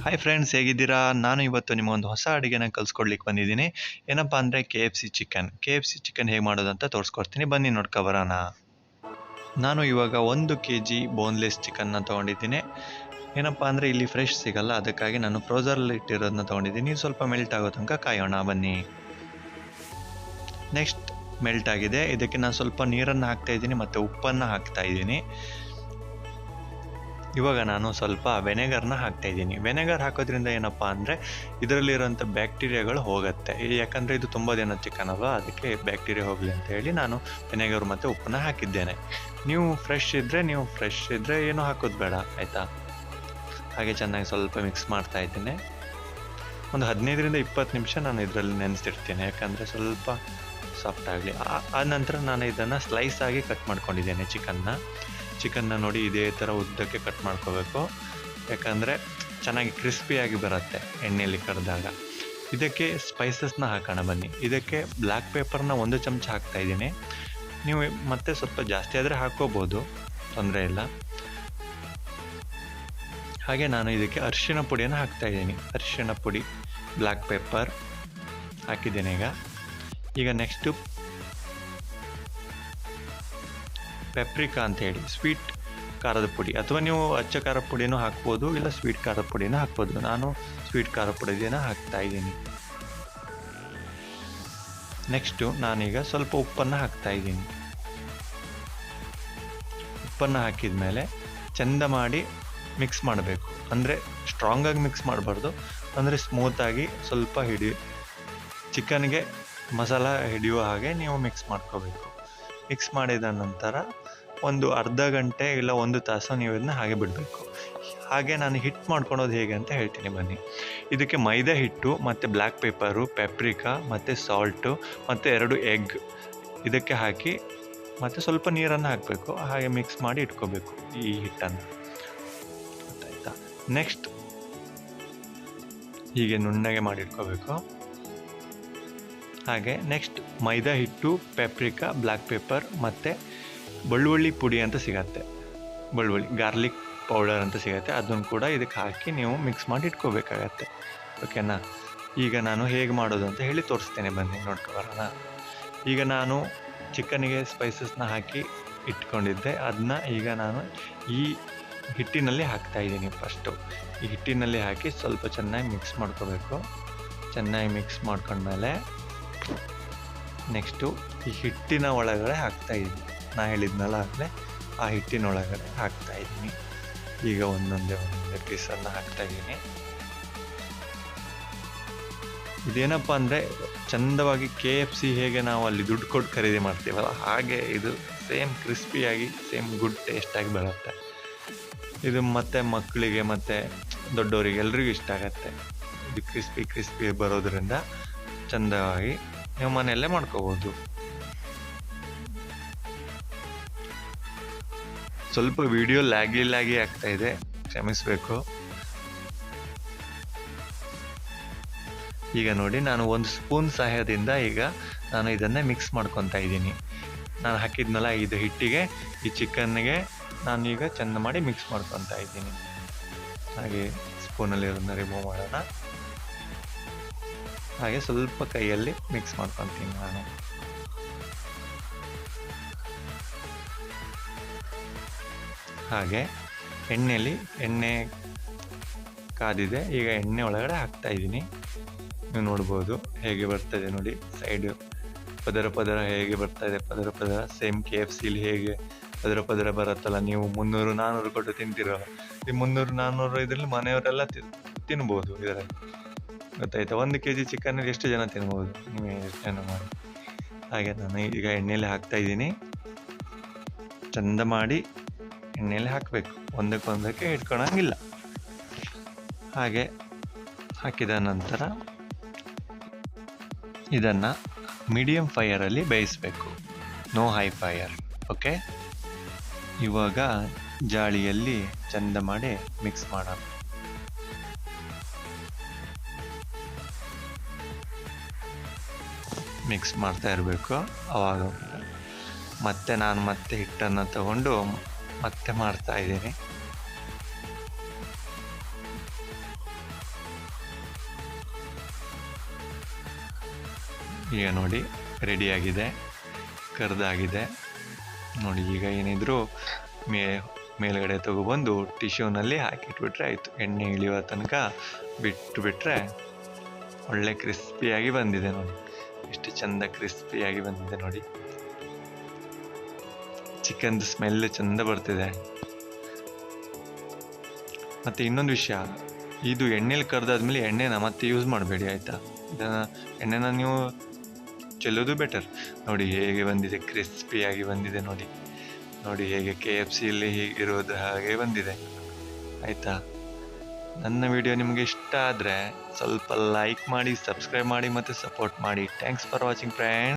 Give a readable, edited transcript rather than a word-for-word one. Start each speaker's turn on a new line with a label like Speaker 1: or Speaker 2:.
Speaker 1: Hi friends, ಹೇಗಿದ್ದೀರಾ? ನಾನು ಇವತ್ತು ನಿಮಗೊಂದು ಹೊಸ ಅಡುಗೆನ ಕಲಿಸ್ಕೊಡ್ಲಿಕ್ಕೆ ಬಂದಿದ್ದೀನಿ. ಏನಪ್ಪ ಅಂದರೆ KFC ಚಿಕನ್. KFC ಚಿಕನ್ ಹೇಗೆ ಮಾಡೋದು ಅಂತ ತೋರಿಸ್ಕೊಡ್ತೀನಿ, ಬನ್ನಿ ನೋಡ್ಕೊ ಬರೋಣ. ನಾನು ಇವಾಗ 1 kg ಬೋನ್ಲೆಸ್ ಚಿಕನ್ನ ತೊಗೊಂಡಿದ್ದೀನಿ. ಏನಪ್ಪ ಅಂದರೆ ಇಲ್ಲಿ ಫ್ರೆಶ್ ಸಿಗಲ್ಲ, ಅದಕ್ಕಾಗಿ ನಾನು ಫ್ರೋಝರಲ್ಲಿ ಇಟ್ಟಿರೋದನ್ನ ತೊಗೊಂಡಿದ್ದೀನಿ. ಸ್ವಲ್ಪ ಮೆಲ್ಟ್ ಆಗೋ ತನಕ ಕಾಯೋಣ ಬನ್ನಿ. ನೆಕ್ಸ್ಟ್ ಮೆಲ್ಟ್ ಆಗಿದೆ, ಇದಕ್ಕೆ ನಾನು ಸ್ವಲ್ಪ ನೀರನ್ನು ಹಾಕ್ತಾಯಿದ್ದೀನಿ ಮತ್ತು ಉಪ್ಪನ್ನು ಹಾಕ್ತಾಯಿದ್ದೀನಿ. ಇವಾಗ ನಾನು ಸ್ವಲ್ಪ ವೆನೆಗರ್ನ ಹಾಕ್ತಾಯಿದ್ದೀನಿ. ವೆನೆಗರ್ ಹಾಕೋದ್ರಿಂದ ಏನಪ್ಪ ಅಂದರೆ ಇದರಲ್ಲಿರೋಂಥ ಬ್ಯಾಕ್ಟೀರಿಯಾಗಳು ಹೋಗುತ್ತೆ. ಯಾಕಂದರೆ ಇದು ತುಂಬ ದಿನ ಚಿಕನ್ ಅಲ್ವಾ, ಅದಕ್ಕೆ ಬ್ಯಾಕ್ಟೀರಿಯಾ ಹೋಗಲಿ ಅಂತ ಹೇಳಿ ನಾನು ವೆನೆಗರ್ ಮತ್ತು ಉಪ್ಪನ್ನ ಹಾಕಿದ್ದೇನೆ. ನೀವು ಫ್ರೆಶ್ ಇದ್ದರೆ ಏನೂ ಹಾಕೋದು ಬೇಡ, ಆಯಿತಾ? ಹಾಗೆ ಚೆನ್ನಾಗಿ ಸ್ವಲ್ಪ ಮಿಕ್ಸ್ ಮಾಡ್ತಾ ಇದ್ದೀನಿ. ಒಂದು 15ರಿಂದ 20 ನಿಮಿಷ ನಾನು ಇದರಲ್ಲಿ ನೆನೆಸಿಡ್ತೀನಿ, ಯಾಕಂದರೆ ಸ್ವಲ್ಪ ಸಾಫ್ಟ್ ಆಗಲಿ. ಆ ನಂತರ ನಾನು ಇದನ್ನು ಸ್ಲೈಸ್ ಆಗಿ ಕಟ್ ಮಾಡ್ಕೊಂಡಿದ್ದೇನೆ. ಚಿಕನ್ನ ನೋಡಿ ಇದೇ ಥರ ಉದ್ದಕ್ಕೆ ಕಟ್ ಮಾಡ್ಕೋಬೇಕು, ಯಾಕಂದರೆ ಚೆನ್ನಾಗಿ ಕ್ರಿಸ್ಪಿಯಾಗಿ ಬರುತ್ತೆ ಎಣ್ಣೆಯಲ್ಲಿ ಕರೆದಾಗ. ಇದಕ್ಕೆ ಸ್ಪೈಸಸ್ನ ಹಾಕೋಣ ಬನ್ನಿ. ಇದಕ್ಕೆ ಬ್ಲ್ಯಾಕ್ ಪೇಪರ್ನ 1 ಚಮಚ ಹಾಕ್ತಾಯಿದ್ದೀನಿ. ನೀವು ಮತ್ತೆ ಸ್ವಲ್ಪ ಜಾಸ್ತಿ ಆದರೆ ಹಾಕ್ಕೋಬೋದು, ತೊಂದರೆ ಇಲ್ಲ. ಹಾಗೆ ನಾನು ಇದಕ್ಕೆ ಅರಿಶಿಣ ಪುಡಿಯನ್ನು ಹಾಕ್ತಾಯಿದ್ದೀನಿ. ಅರಿಶಿಣ ಪುಡಿ, ಬ್ಲ್ಯಾಕ್ ಪೇಪರ್ ಹಾಕಿದ್ದೇನೆ. ಈಗ ನೆಕ್ಸ್ಟು ಪೆಪ್ರಿಕಾ ಅಂತ ಹೇಳಿ ಸ್ವೀಟ್ ಖಾರದ ಪುಡಿ, ಅಥವಾ ನೀವು ಅಚ್ಚ ಖಾರದ ಪುಡಿನೂ ಹಾಕ್ಬೋದು, ಇಲ್ಲ ಸ್ವೀಟ್ ಖಾರದ ಪುಡಿನೂ ಹಾಕ್ಬೋದು. ನಾನು ಸ್ವೀಟ್ ಖಾರದ ಪುಡಿನ ಹಾಕ್ತಾಯಿದ್ದೀನಿ. ನೆಕ್ಸ್ಟು ನಾನೀಗ ಸ್ವಲ್ಪ ಉಪ್ಪನ್ನು ಹಾಕ್ತಾಯಿದ್ದೀನಿ. ಉಪ್ಪನ್ನು ಹಾಕಿದ ಮೇಲೆ ಚೆಂದ ಮಾಡಿ ಮಿಕ್ಸ್ ಮಾಡಬೇಕು. ಅಂದರೆ ಸ್ಟ್ರಾಂಗಾಗಿ ಮಿಕ್ಸ್ ಮಾಡಬಾರ್ದು, ಅಂದರೆ ಸ್ಮೂತಾಗಿ ಸ್ವಲ್ಪ ಚಿಕನ್ಗೆ ಮಸಾಲ ಹಿಡಿಯುವ ಹಾಗೆ ನೀವು ಮಿಕ್ಸ್ ಮಾಡ್ಕೋಬೇಕು. ಮಿಕ್ಸ್ ಮಾಡಿದ ನಂತರ ಒಂದು ಅರ್ಧ ಗಂಟೆ ಇಲ್ಲ 1 ತಾಸು ನೀವು ಇದನ್ನ ಹಾಗೆ ಬಿಡಬೇಕು. ಹಾಗೆ ನಾನು ಹಿಟ್ಟು ಮಾಡ್ಕೊಳೋದು ಹೇಗೆ ಅಂತ ಹೇಳ್ತೀನಿ ಬನ್ನಿ. ಇದಕ್ಕೆ ಮೈದಾ ಹಿಟ್ಟು ಮತ್ತು ಬ್ಲ್ಯಾಕ್ ಪೇಪರು, ಪೆಪ್ರಿಕಾ ಮತ್ತು ಸಾಲ್ಟು ಮತ್ತು 2 ಎಗ್ ಇದಕ್ಕೆ ಹಾಕಿ ಮತ್ತು ಸ್ವಲ್ಪ ನೀರನ್ನು ಹಾಕಬೇಕು. ಹಾಗೆ ಮಿಕ್ಸ್ ಮಾಡಿ ಇಟ್ಕೋಬೇಕು ಈ ಹಿಟ್ಟನ್ನು, ಗೊತ್ತಾಯ್ತಾ? ನೆಕ್ಸ್ಟ್ ಹೀಗೆ ನುಣ್ಣಗೆ ಮಾಡಿ ಇಟ್ಕೋಬೇಕು. ಹಾಗೆ ನೆಕ್ಸ್ಟ್ ಮೈದಾ ಹಿಟ್ಟು, ಪೆಪ್ರಿಕಾ, ಬ್ಲ್ಯಾಕ್ ಪೇಪರ್ ಮತ್ತು ಬೆಳ್ಳುಳ್ಳಿ ಪುಡಿ ಅಂತ ಸಿಗತ್ತೆ, ಗಾರ್ಲಿಕ್ ಪೌಡರ್ ಅಂತ ಸಿಗತ್ತೆ, ಅದನ್ನು ಕೂಡ ಇದಕ್ಕೆ ಹಾಕಿ ನೀವು ಮಿಕ್ಸ್ ಮಾಡಿ ಇಟ್ಕೋಬೇಕಾಗತ್ತೆ. ಓಕೆನಾ? ಈಗ ನಾನು ಹೇಗೆ ಮಾಡೋದು ಅಂತ ಹೇಳಿ ತೋರಿಸ್ತೇನೆ, ಬನ್ನಿ ನೋಡ್ಕೊಬರೋಣ. ಈಗ ನಾನು ಚಿಕನ್ನಿಗೆ ಸ್ಪೈಸಸ್ನ ಹಾಕಿ ಇಟ್ಕೊಂಡಿದ್ದೆ, ಅದನ್ನ ಈಗ ನಾನು ಈ ಹಿಟ್ಟಿನಲ್ಲಿ ಹಾಕ್ತಾಯಿದ್ದೀನಿ. ಫಸ್ಟು ಈ ಹಿಟ್ಟಿನಲ್ಲಿ ಹಾಕಿ ಸ್ವಲ್ಪ ಚೆನ್ನಾಗಿ ಮಿಕ್ಸ್ ಮಾಡ್ಕೋಬೇಕು. ಚೆನ್ನಾಗಿ ಮಿಕ್ಸ್ ಮಾಡ್ಕೊಂಡ್ಮೇಲೆ ನೆಕ್ಸ್ಟು ಈ ಹಿಟ್ಟಿನ ಒಳಗಡೆ ಹಾಕ್ತಾಯಿದ್ದೀನಿ. ನಾ ಹೇಳಿದ್ನಲ್ಲ ಆಗಲೇ, ಆ ಹಿಟ್ಟಿನೊಳಗಡೆ ಹಾಕ್ತಾಯಿದ್ದೀನಿ. ಈಗ ಒಂದೊಂದೇ ಪೀಸನ್ನು ಹಾಕ್ತಾಯಿದ್ದೀನಿ. ಇದೇನಪ್ಪ ಅಂದರೆ ಚಂದವಾಗಿ KFC ಹೇಗೆ ನಾವು ಅಲ್ಲಿ ದುಡ್ಡು ಕೊಟ್ಟು ಖರೀದಿ ಮಾಡ್ತೀವಲ್ಲ, ಹಾಗೆ ಇದು ಸೇಮ್ ಕ್ರಿಸ್ಪಿಯಾಗಿ ಸೇಮ್ ಗುಡ್ ಟೇಸ್ಟಾಗಿ ಬರುತ್ತೆ. ಇದು ಮತ್ತು ಮಕ್ಕಳಿಗೆ ಮತ್ತು ದೊಡ್ಡವರಿಗೆ ಎಲ್ರಿಗೂ ಇಷ್ಟ ಆಗುತ್ತೆ. ಇದು ಕ್ರಿಸ್ಪಿ ಬರೋದ್ರಿಂದ ಚಂದವಾಗಿ ನೀವು ಮನೆಯಲ್ಲೇ ಮಾಡ್ಕೋಬೋದು. ಸ್ವಲ್ಪ ವಿಡಿಯೋ ಲ್ಯಾಗಿ ಆಗ್ತಾ ಇದೆ, ಕ್ಷಮಿಸಬೇಕು. ಈಗ ನೋಡಿ, ನಾನು 1 ಸ್ಪೂನ್ ಸಹಾಯದಿಂದ ಈಗ ನಾನು ಇದನ್ನು ಮಿಕ್ಸ್ ಮಾಡ್ಕೊತಾ ಇದ್ದೀನಿ. ನಾನು ಹಾಕಿದ್ನಲ್ಲ ಇದು ಹಿಟ್ಟಿಗೆ, ಈ ಚಿಕನ್ನಿಗೆ ನಾನು ಈಗ ಚೆಂದ ಮಾಡಿ ಮಿಕ್ಸ್ ಮಾಡ್ಕೊತಾ ಇದ್ದೀನಿ. ಹಾಗೆ ಸ್ಪೂನಲ್ಲಿ ಇದನ್ನು ರಿಮೂವ್ ಮಾಡೋಣ. ಹಾಗೆ ಸ್ವಲ್ಪ ಕೈಯಲ್ಲಿ ಮಿಕ್ಸ್ ಮಾಡ್ಕೊತೀನಿ ನಾನು. ಹಾಗೆ ಎಣ್ಣೆ ಕಾದಿದೆ, ಈಗ ಎಣ್ಣೆ ಒಳಗಡೆ ಹಾಕ್ತಾ ಇದ್ದೀನಿ. ನೀವು ನೋಡ್ಬೋದು ಹೇಗೆ ಬರ್ತದೆ ನೋಡಿ, ಸೈಡು ಪದರ ಹೇಗೆ ಬರ್ತಾ ಇದೆ, ಪದರ ಸೇಮ್ KFCಲಿ ಹೇಗೆ ಪದರ ಬರುತ್ತಲ್ಲ. ನೀವು 300-400 ಕೊಟ್ಟು ತಿಂತಿರೋ, ಈ 300-400 ಇದರಲ್ಲಿ ಮನೆಯವರೆಲ್ಲ ತಿನ್ಬೋದು ಇದರಲ್ಲಿ, ಗೊತ್ತಾಯ್ತಾ? 1 kg ಚಿಕನ್ನಲ್ಲಿ ಎಷ್ಟು ಜನ ತಿನ್ಬೋದು, ನೀವು ಯೋಚನೆ ಮಾಡಿ. ಹಾಗೆ ನಾನು ಈಗ ಎಣ್ಣೆಯಲ್ಲಿ ಹಾಕ್ತಾಯಿದ್ದೀನಿ. ಚಂದ ಮಾಡಿ ಎಣ್ಣೆಯಲ್ಲಿ ಹಾಕಬೇಕು, ಒಂದಕ್ಕೆ ಇಟ್ಕೊಳಂಗಿಲ್ಲ. ಹಾಗೆ ಹಾಕಿದ ನಂತರ ಇದನ್ನು ಮೀಡಿಯಮ್ ಫೈರಲ್ಲಿ ಬೇಯಿಸಬೇಕು, ನೋ ಹೈ ಫೈರ್. ಓಕೆ, ಇವಾಗ ಜಾಳಿಯಲ್ಲಿ ಚಂದ ಮಾಡಿ ಮಿಕ್ಸ್ ಮಾಡೋಣ. ಮಿಕ್ಸ್ ಮಾಡ್ತಾ ಇರಬೇಕು. ಆವಾಗ ನಾನು ಹಿಟ್ಟನ್ನು ತಗೊಂಡು ಮತ್ತೆ ಮಾಡ್ತಾ ಇದ್ದೀನಿ. ಈಗ ನೋಡಿ ರೆಡಿಯಾಗಿದೆ, ಕರ್ದಾಗಿದೆ ನೋಡಿ. ಈಗ ಏನಿದ್ರು ಮೇಲ್ಗಡೆ ತಗೊಬಂದು ಟಿಶ್ಯೂನಲ್ಲಿ ಹಾಕಿಟ್ಬಿಟ್ರೆ ಆಯಿತು. ಎಣ್ಣೆ ಇಳಿಯೋ ತನಕ ಬಿಟ್ಟರೆ ಒಳ್ಳೆ ಕ್ರಿಸ್ಪಿಯಾಗಿ ಬಂದಿದೆ ನೋಡಿ. ಎಷ್ಟು ಚಂದ ಕ್ರಿಸ್ಪಿಯಾಗಿ ಬಂದಿದೆ ನೋಡಿ. ಚಿಕನ್ದು ಸ್ಮೆಲ್ ಚಂದ ಬರ್ತಿದೆ. ಮತ್ತು ಇನ್ನೊಂದು ವಿಷಯ, ಇದು ಎಣ್ಣೆಲಿ ಕರೆದಾದ್ಮೇಲೆ ಎಣ್ಣೆನ ಮತ್ತೆ ಯೂಸ್ ಮಾಡಬೇಡಿ ಆಯಿತಾ. ಇದನ್ನು ಎಣ್ಣೆನ ನೀವು ಚೆಲ್ಲೋದು ಬೆಟರ್. ನೋಡಿ ಹೇಗೆ ಬಂದಿದೆ, ಕ್ರಿಸ್ಪಿಯಾಗಿ ಬಂದಿದೆ ನೋಡಿ. ನೋಡಿ ಹೇಗೆ KFCಯಲ್ಲಿ ಹೀಗಿರೋದು ಹಾಗೆ ಬಂದಿದೆ ಆಯಿತಾ. ನನ್ನ ವಿಡಿಯೋ ನಿಮಗೆ ಇಷ್ಟ ಆದರೆ ಸ್ವಲ್ಪ ಲೈಕ್ ಮಾಡಿ, ಸಬ್ಸ್ಕ್ರೈಬ್ ಮಾಡಿ ಮತ್ತು ಸಪೋರ್ಟ್ ಮಾಡಿ. Thanks for watching friends.